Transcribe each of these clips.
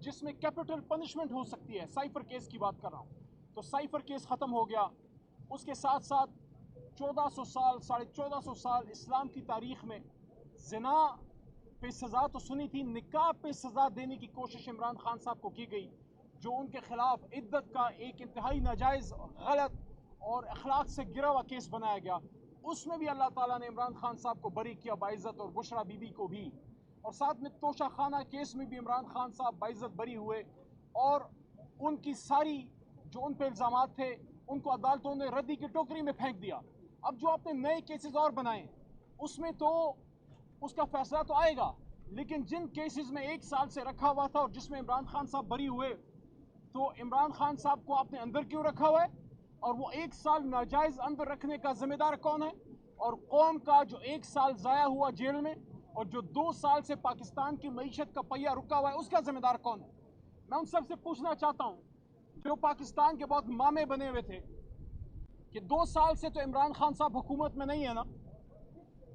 جس میں capital punishment ہو سکتی ہے، سائفر کیس کی بات کر رہا ہوں، تو سائفر کیس ختم ہو گیا۔ اس کے ساتھ ساتھ 1400 سال 1450 سال اسلام کی تاریخ میں زنا پہ سزا تو سنی تھی، نکاح پہ سزا دینے کی کوشش عمران خان صاحب کو کی گئی، جو ان کے خلاف عدت کا ایک انتہائی ناجائز، غلط اور اخلاق سے گرا ہوا کیس بنایا گیا۔ اس میں بھی اللہ تعالیٰ نے عمران خان صاحب کو بری کیا باعزت، اور بشرا بی بی کو بھی، اور ساتھ میں توشہ خانہ کیس میں بھی عمران خان صاحب باعزت بری ہوئے، اور ان کی ساری جو ان پہ الزامات تھے ان کو عدالتوں نے ردی کی ٹوکری میں پھینک دیا۔ اب جو آپ نے نئے کیسز اور بنائے اس میں تو اس کا فیصلہ تو آئے گا، لیکن جن کیسز میں 1 سال سے رکھا ہوا تھا اور جس میں عمران خان صاحب بری ہوئے، تو عمران خان صاحب کو آپ نے اندر کیوں رکھا ہوا ہے، اور وہ 1 سال ناجائز اندر رکھنے کا ذمہ دار کون ہے، اور قوم کا جو 1 سال ضائع ہوا جیل میں اور جو 2 سال سے پاکستان کی معیشت کا پہیہ رکا ہوا ہے، اس کا ذمہ دار کون ہے؟ میں ان سب سے پوچھنا چاہتا ہوں جو پاکستان کے بہت مامے بنے ہوئے تھے کہ 2 سال سے تو عمران خان صاحب حکومت میں نہیں ہے نا،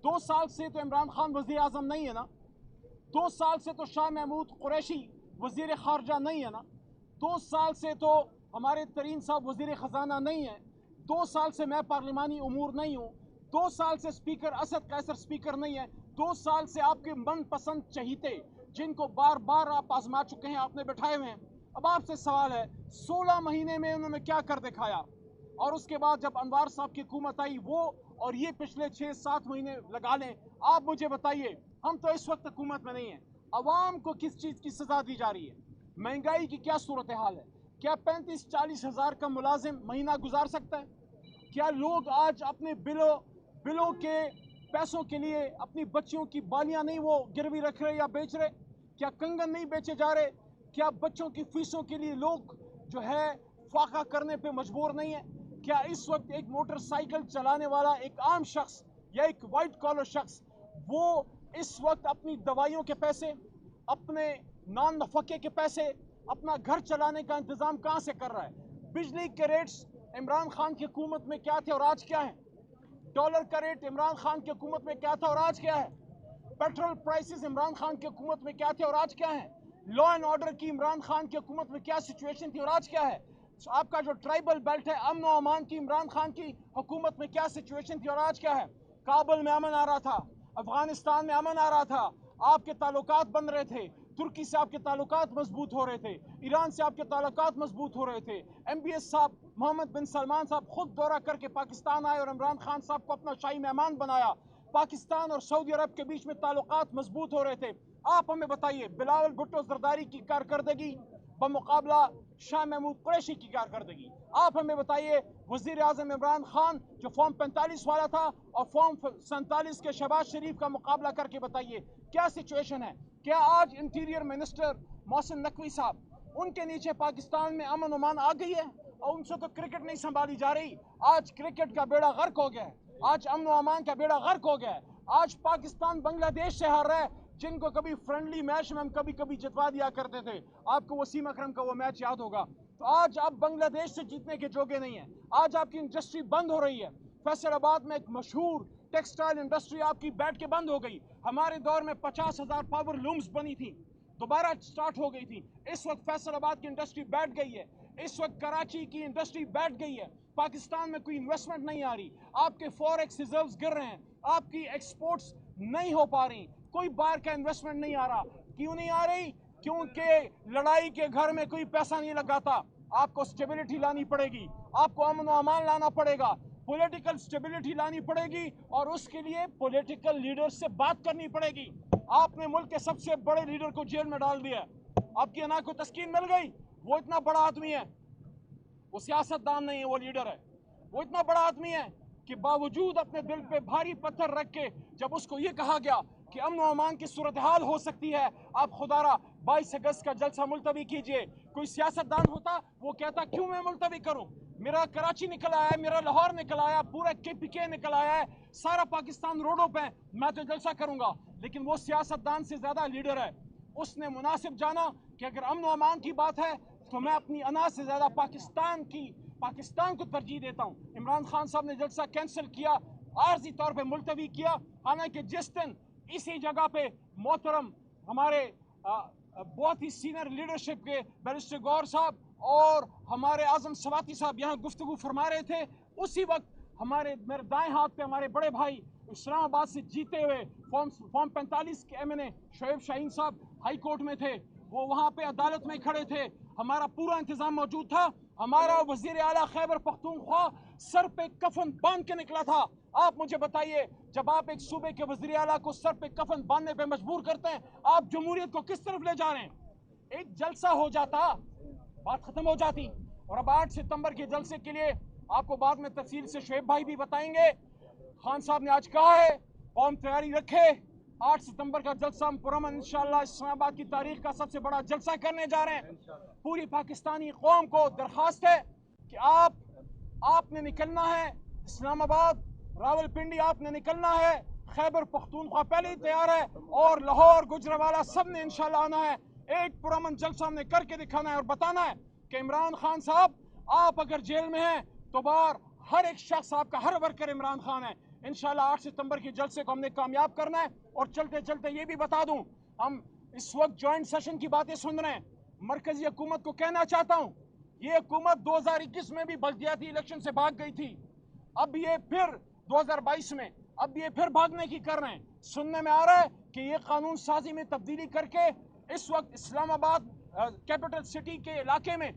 2 سال سے تو عمران خان وزیر اعظم نہیں ہے نا، 2 سال سے تو شاہ محمود قریشی وزیر خارجہ نہیں ہے نا، 2 سال سے تو ہمارے ترین صاحب وزیر خزانہ نہیں ہیں، 2 سال سے میں پارلیمانی امور نہیں ہوں، 2 سال سے سپیکر اسد قیصر سپیکر نہیں ہے، 2 سال سے آپ کے من پسند چہیتے جن کو بار بار آپ آزما چکے ہیں آپ نے بٹھائے ہوئے ہیں۔ اب آپ سے سوال ہے 16 مہینے میں انہوں نے کیا کر دکھایا، اور اس کے بعد جب انوار صاحب کی حکومت آئی وہ اور یہ پچھلے 6-7 مہینے لگا لیں، آپ مجھے بتائیے، ہم تو اس وقت حکومت میں نہیں ہیں، عوام کو کس چیز کی سزا دی جا رہی ہے؟ مہنگائی کی کیا صورتحال ہے؟ کیا 35-40 ہزار کا ملازم مہینہ گزار سکتا ہے؟ کیا لوگ آج اپنے بلوں کے پیسوں کے لیے اپنی بچیوں کی بالیاں نہیں وہ گروی رکھ رہے یا بیچ رہے؟ کیا کنگن نہیں بیچے جا رہے؟ کیا بچوں کی فیسوں کے لیے لوگ جو ہے فاقہ کرنے پہ مجبور نہیں ہے؟ کیا اس وقت ایک موٹر سائیکل چلانے والا ایک عام شخص یا ایک وائٹ کالر شخص وہ اس وقت اپنی دوائیوں کے پیسے، اپنے نان نفقے کے پیسے، اپنا گھر چلانے کا انتظام کہاں سے کر رہا ہے؟ بجلی کے ریٹس عمران خان کی حکومت میں کیا تھے اور آج کیا ہیں؟ ڈالر کا ریٹ عمران خان کی حکومت میں کیا تھا اور آج کیا ہے؟ پیٹرول پرائسز عمران خان کی حکومت میں کیا تھے اور آج کیا ہیں؟ لا اینڈ آرڈر کی عمران خان کی حکومت میں کیا سچویشن تھی اور آج کیا ہے؟ آپ کا جو ٹرائبل بیلٹ ہے امن و امان کی عمران خان کی حکومت میں کیا سچویشن تھی اور آج کیا ہے؟ کابل میں امن آ رہا تھا، افغانستان میں امن آ رہا تھا، آپ کے تعلقات بن رہے تھے، ترکی سے آپ کے تعلقات مضبوط ہو رہے تھے، ایران سے آپ کے تعلقات مضبوط ہو رہے تھے، ایم بی ایس صاحب محمد بن سلمان صاحب خود دورہ کر کے پاکستان آئے اور عمران خان صاحب کو اپنا شاہی مہمان بنایا، پاکستان اور سعودی عرب کے بیچ میں تعلقات مضبوط ہو رہے تھے۔ آپ ہمیں بتائیے بلاول بھٹو زرداری کی کارکردگی بمقابلہ شاہ محمود قریشی کی کارکردگی، آپ ہمیں بتائیے وزیر اعظم عمران خان جو فارم 45 والا تھا اور فارم 47 کے شہباز شریف کا مقابلہ کر کے بتائیے کیا سچویشن ہے؟ کیا آج انٹیریئر منسٹر محسن نقوی صاحب ان کے نیچے پاکستان میں امن و امان آ گئی ہے؟ اور ان سے تو کرکٹ نہیں سنبھالی جا رہی، آج کرکٹ کا بیڑا غرق ہو گیا ہے، آج امن و امان کا بیڑا غرق ہو گیا ہے، آج پاکستان بنگلہ دیش سے ہار رہا ہے جن کو کبھی فرینڈلی میچ میں ہم کبھی جتوا دیا کرتے تھے، آپ کو وسیم اکرم کا وہ میچ یاد ہوگا، تو آج آپ بنگلہ دیش سے جیتنے کے جوگے نہیں ہیں، آج آپ کی انڈسٹری بند ہو رہی ہے، فیصل آباد میں ایک مشہور ٹیکسٹائل انڈسٹری آپ کی بیٹھ کے بند ہو گئی، ہمارے دور میں 50,000 پاور لومز بنی تھی، دوبارہ سٹارٹ ہو گئی تھی، اس وقت فیصل آباد کی انڈسٹری بیٹھ گئی ہے، اس وقت کراچی کی انڈسٹری بیٹھ گئی ہے، پاکستان میں کوئی انویسٹمنٹ نہیں آ رہی، آپ کے فوریکس ریزروز گر رہے ہیں، آپ کی ایکسپورٹس نہیں ہو پا رہی، کوئی باہر کا انویسٹمنٹ نہیں آ رہا، کیوں نہیں آ رہی؟ کیونکہ لڑائی کے گھر میں کوئی پیسہ نہیں لگاتا، آپ کو سٹیبلٹی لانی پڑے گی، آپ کو امن و امان لانا پڑے گا، پولیٹیکل سٹیبلٹی لانی پڑے گی، اور اس کے لیے پولیٹیکل لیڈر سے بات کرنی پڑے گی۔ آپ نے ملک کے سب سے بڑے لیڈر کو جیل میں ڈال دیا، آپ کی انا کو تسکین مل گئی، وہ اتنا بڑا آدمی ہے، وہ سیاست دان نہیں ہے، وہ لیڈر ہے، وہ اتنا بڑا آدمی ہے کہ باوجود اپنے دل پہ بھاری پتھر رکھ کے جب اس کو یہ کہا گیا کہ امن و امان کی صورتحال ہو سکتی ہے، آپ خدا را 22 اگست کا جلسہ ملتوی کیجئے، کوئی سیاست دان ہوتا وہ کہتا کیوں میں ملتوی کروں، میرا کراچی نکل آیا ہے، میرا لاہور نکل آیا ہے، پورا KPK نکل آیا ہے، سارا پاکستان روڈوں پہ، میں تو جلسہ کروں گا، لیکن وہ سیاست دان سے زیادہ لیڈر ہے، اس نے مناسب جانا کہ اگر امن و امان کی بات ہے تو میں اپنی انا سے زیادہ پاکستان کو ترجیح دیتا ہوں۔ عمران خان صاحب نے جلسہ کینسل کیا، عارضی طور پہ ملتوی کیا، حالانکہ جس دن اسی جگہ پہ محترم ہمارے बहुत ही सीनियर लीडरशिप के बैरिस्टर गौर साहब और हमारे आज़म सवाती साहब यहाँ गुफ्तगू फरमा रहे थे, उसी वक्त मेरे दाएं हाथ पे हमारे बड़े भाई इस्लामाबाद से जीते हुए फॉर्म 45 के MNA शोएब शाहीन साहब हाई कोर्ट में थे, वो वहाँ पे अदालत में खड़े थे, हमारा पूरा इंतज़ाम मौजूद था। हमारा वज़ीर आला खैबर पख्तूनख्वा सर पे कफन बांध के निकला था। आप मुझे बताइए, जब आप एक सूबे के वज़ीर आला को सर पे कफन बांधने पे मजबूर करते हैं, आप जमहूरियत को किस तरफ ले जा रहे हैं? एक जलसा हो जाता, बात खत्म हो जाती। और अब 8 सितंबर के जलसे के लिए आपको बाद में तफसील से शोएब भाई भी बताएंगे। खान साहब ने आज कहा है कौम तैयारी रखे, 8 सितंबर का जलसा हम पुरअमन इंशाअल्लाह इस्लामाबाद की तारीख का सबसे बड़ा जलसा करने जा रहे हैं। पूरी पाकिस्तानी कौम को दरख्वास्त है कि आपने निकलना है इस्लामाबाद, रावलपिंडी आपने निकलना है, खैबर पख्तूनख्वा पहले ही तैयार है और लाहौर गुजरावाला सब ने इंशाअल्लाह आना है। एक पुरअमन जलसा हमने करके दिखाना है और बताना है कि इमरान खान साहब आप अगर जेल में हैं तो बाहर हर एक शख्स आपका हर वर्कर इमरान खान है। इंशाल्लाह 8 सितंबर की जलसे को हमने कामयाब करना है। और चलते चलते ये भी बता दूं, हम इस वक्त जॉइंट सेशन की बातें सुन रहे हैं। मरकजी हुकूमत को कहना चाहता हूं, ये हुकूमत 2021 में भी बल्दियाती इलेक्शन से भाग गई थी, अब ये फिर 2022 में अब ये फिर भागने की कर रहे हैं। सुनने में आ रहा है कि ये कानून साजी में तब्दीली करके इस वक्त इस्लामाबाद कैपिटल सिटी के इलाके में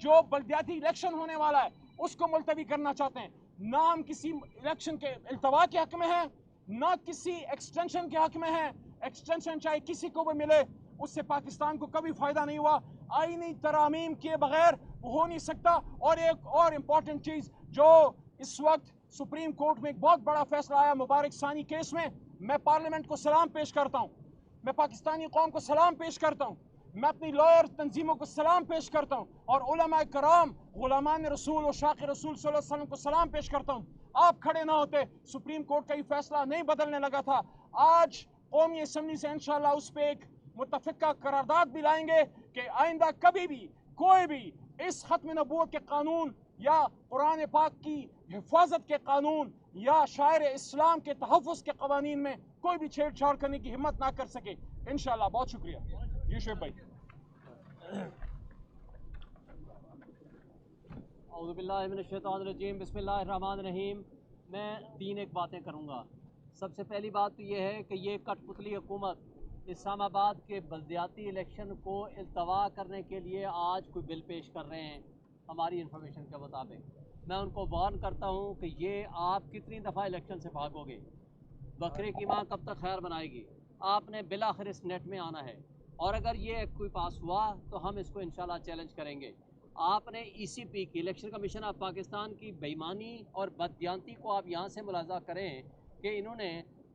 जो बल्दियाती इलेक्शन होने वाला है उसको मुलतवी करना चाहते हैं। ना हम किसी इलेक्शन के इल्तवा के हक में हैं, ना किसी एक्सटेंशन के हक में हैं। एक्सटेंशन चाहे किसी को भी मिले, उससे पाकिस्तान को कभी फ़ायदा नहीं हुआ। आईनी तरामीम किए बगैर हो नहीं सकता। और एक और इम्पॉर्टेंट चीज़, जो इस वक्त सुप्रीम कोर्ट में एक बहुत बड़ा फैसला आया मुबारक सानी केस में, मैं पार्लियामेंट को सलाम पेश करता हूँ, मैं पाकिस्तानी कौम को सलाम पेश करता हूँ, मैं अपनी लॉयर तंजीमों को सलाम पेश करता हूँ और उलमा कराम गुलामान रसूल और शाक़ रसूल सल्लल्लाहु अलैहि वसल्लम को सलाम पेश करता हूँ। आप खड़े ना होते, सुप्रीम कोर्ट का ये फैसला नहीं बदलने लगा था। आज कौमी असम्बली से इंशाअल्लाह उस पर एक मुत्तफ़िका करारदाद भी लाएंगे कि आइंदा कभी भी कोई भी इस खत्म नबूवत के कानून या कुरान पाक की हिफाजत के कानून या शायर इस्लाम के तहफ़्फ़ुज़ के क़वानीन में कोई भी छेड़छाड़ करने की हिम्मत ना कर सके इंशाअल्लाह। बहुत शुक्रिया जी शोएब भाई। औज़ुबिल्लाहिमिनश्शैतानिर्रजीम, बिस्मिल्लाहिर्रहमानिर्रहीम। मैं 3 बातें करूँगा। सबसे पहली बात तो ये है कि ये कठपुतली हुकूमत इस्लामाबाद के बल्दियाती इलेक्शन को इल्तवा करने के लिए आज कोई बिल पेश कर रहे हैं। हमारी इन्फॉर्मेशन के मुताबिक मैं उनको वार्न करता हूँ कि ये आप कितनी दफ़ा इलेक्शन से भागोगे, बकरे की माँ कब तक खैर बनाएगी। आपने बिलाखिर इस नेट में आना है और अगर ये कोई पास हुआ तो हम इसको इंशाल्लाह चैलेंज करेंगे। आपने ECP की इलेक्शन कमीशन ऑफ पाकिस्तान की बेईमानी और बददियांती को आप यहाँ से मुलाजा करें कि इन्होंने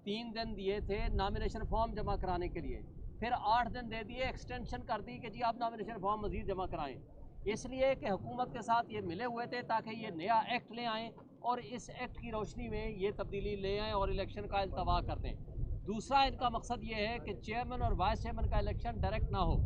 3 दिन दिए थे नॉमिनेशन फॉर्म जमा कराने के लिए, फिर 8 दिन दे दिए, एक्सटेंशन कर दी कि जी आप नॉमिनेशन फॉर्म मज़ीद जमा कराएँ। इसलिए कि हुकूमत के साथ ये मिले हुए थे ताकि ये नया एक्ट ले आएँ और इस एक्ट की रोशनी में ये तब्दीली ले आएँ और इलेक्शन का इल्तवा कर दें। दूसरा इनका मकसद ये है कि चेयरमैन और वाइस चेयरमैन का इलेक्शन डायरेक्ट ना हो,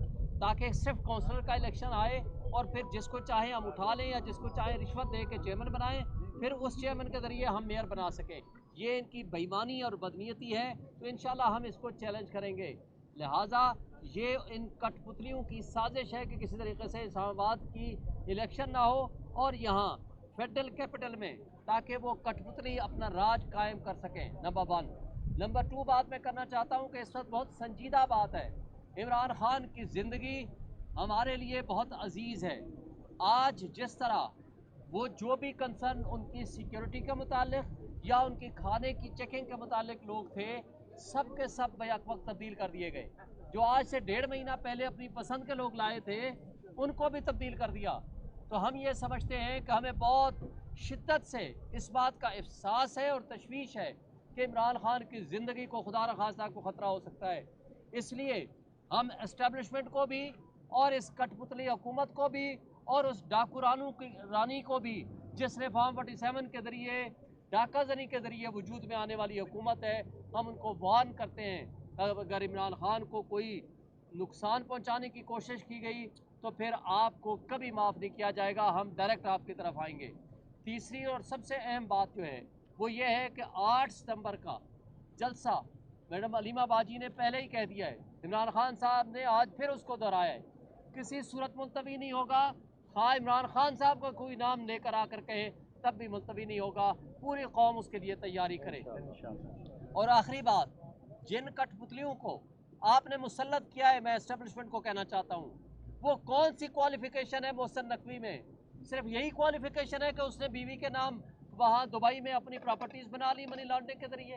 ताकि सिर्फ काउंसलर का इलेक्शन आए और फिर जिसको चाहे हम उठा लें या जिसको चाहे रिश्वत दे के चेयरमैन बनाएं, फिर उस चेयरमैन के ज़रिए हम मेयर बना सकें। ये इनकी बेईमानी और बदनीयती है, तो इंशाल्लाह हम इसको चैलेंज करेंगे। लिहाजा ये इन कठपुतलियों की साजिश है कि किसी तरीके से इस्लामाबाद की इलेक्शन ना हो और यहाँ फेडरल कैपिटल में, ताकि वो कठपुतली अपना राज कायम कर सकें। नंबर 1। नंबर 2 बात मैं करना चाहता हूँ कि इस वक्त बहुत संजीदा बात है। इमरान खान की ज़िंदगी हमारे लिए बहुत अजीज़ है। आज जिस तरह वो जो भी कंसर्न उनकी सिक्योरिटी के मुतालिक या उनकी खाने की चेकिंग के मुतालिक लोग थे, सब के सब बैक वक्त तब्दील कर दिए गए। जो आज से 1.5 महीना पहले अपनी पसंद के लोग लाए थे, उनको भी तब्दील कर दिया। तो हम ये समझते हैं कि हमें बहुत शिद्दत से इस बात का एहसास है और तशवीश है कि इमरान खान की ज़िंदगी को खुदा न खास्ता को ख़तरा हो सकता है। इसलिए हम एस्टेब्लिशमेंट को भी और इस कठपुतली हुकूमत को भी और उस डाकू रानी को भी, जिसने फॉर्म 47 के ज़रिए डाका जनी के ज़रिए वजूद में आने वाली हुकूमत है, हम उनको वार्न करते हैं अगर इमरान खान को कोई नुकसान पहुँचाने की कोशिश की गई तो फिर आपको कभी माफ़ नहीं किया जाएगा। हम डायरेक्ट आपकी तरफ आएंगे। तीसरी और सबसे अहम बात जो है वो ये है कि 8 सितंबर का जलसा मैडम अलीमा बाजी ने पहले ही कह दिया है इमरान खान साहब ने आज फिर उसको दोहराया है, किसी सूरत मुलतवी नहीं होगा। हाँ, इमरान खान साहब का कोई नाम लेकर आकर कहे तब भी मुलतवी नहीं होगा, पूरी कौम उसके लिए तैयारी करे। और आखिरी बात, जिन कठपुतलियों को आपने मुसल्लत किया है, मैं एस्टेब्लिशमेंट को कहना चाहता हूँ, वो कौन सी क्वालिफिकेशन है मोहसिन नकवी में? सिर्फ यही क्वालिफिकेशन है कि उसने बीवी के नाम वहाँ दुबई में अपनी प्रॉपर्टीज़ बना ली मनी लॉन्ड्रिंग के ज़रिए?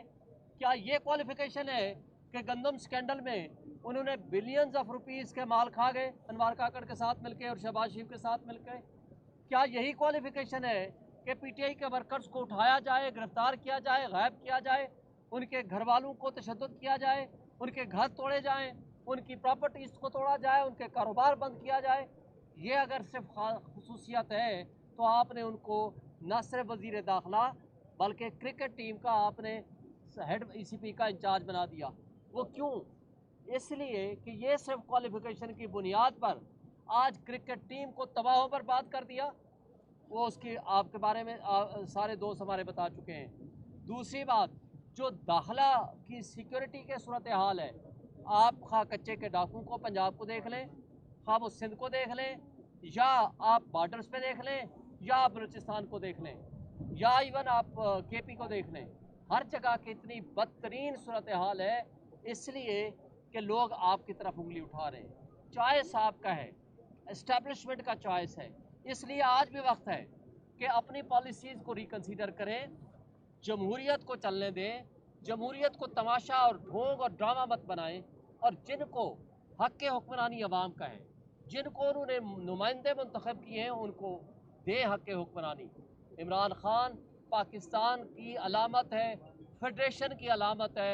क्या ये क्वालिफिकेशन है कि गंदम स्कैंडल में उन्होंने बिलियंस ऑफ रुपीज़ के माल खा गए अनवार काकड़ के साथ मिलकर और शहबाज शरीफ के साथ मिलकर? क्या यही क्वालिफिकेशन है कि पीटीआई के वर्कर्स को उठाया जाए, गिरफ्तार किया जाए, गायब किया जाए, उनके घर वालों को तशद्दुद किया जाए, उनके घर तोड़े जाएं, उनकी प्रॉपर्टीज़ को तोड़ा जाए, उनके कारोबार बंद किया जाए? ये अगर सिर्फ खसूसियत है तो आपने उनको न सिर्फ वज़ीर दाखिला बल्कि क्रिकेट टीम का आपने हेड ईसीपी का इंचार्ज बना दिया। वो क्यों? इसलिए कि ये सिर्फ क्वालिफिकेशन की बुनियाद पर आज क्रिकेट टीम को तबाह बर्बाद कर दिया। वो उसकी आपके बारे में सारे दोस्त हमारे बता चुके हैं। दूसरी बात, जो दाखिला की सिक्योरिटी के सूरत हाल है, आप खा कच्चे के डाकू को पंजाब को देख लें, खा वो सिंध को देख लें, या आप बॉर्डर्स पे देख लें, या आप बलूचिस्तान को देख लें, या इवन आप केपी को देख लें, हर जगह की इतनी बदतरीन सूरत हाल है, इसलिए कि लोग आपकी तरफ उंगली उठा रहे हैं। चॉइस आपका है, एस्टेब्लिशमेंट का चॉइस है, इसलिए आज भी वक्त है कि अपनी पॉलिसीज़ को रिकन्सिडर करें, जमहूरियत को चलने दें, जमहूरियत को तमाशा और ढोंग और ड्रामा मत बनाएं, और जिनको हक़ के हुक्मरानी अवाम का है, जिनको उन्होंने नुमाइंदे मुंतखब किए हैं, उनको दे हक़ के हुक्मरानी। इमरान खान पाकिस्तान की अलामत है, फेडरेशन की अलामत है,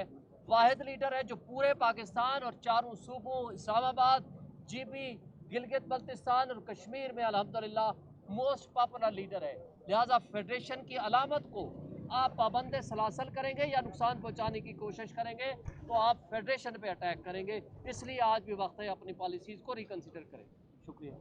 वाहिद लीडर है जो पूरे पाकिस्तान और चारों सूबों इस्लामाबाद, जीबी, गिलगित बल्तिस्तान और कश्मीर में अल्हम्दुलिल्लाह मोस्ट पॉपुलर लीडर है। लिहाजा फेडरेशन की अलामत को आप पाबंद सलासल करेंगे या नुकसान पहुंचाने की कोशिश करेंगे तो आप फेडरेशन पे अटैक करेंगे। इसलिए आज भी वक्त है अपनी पॉलिसीज़ को रिकन्सिडर करें। शुक्रिया।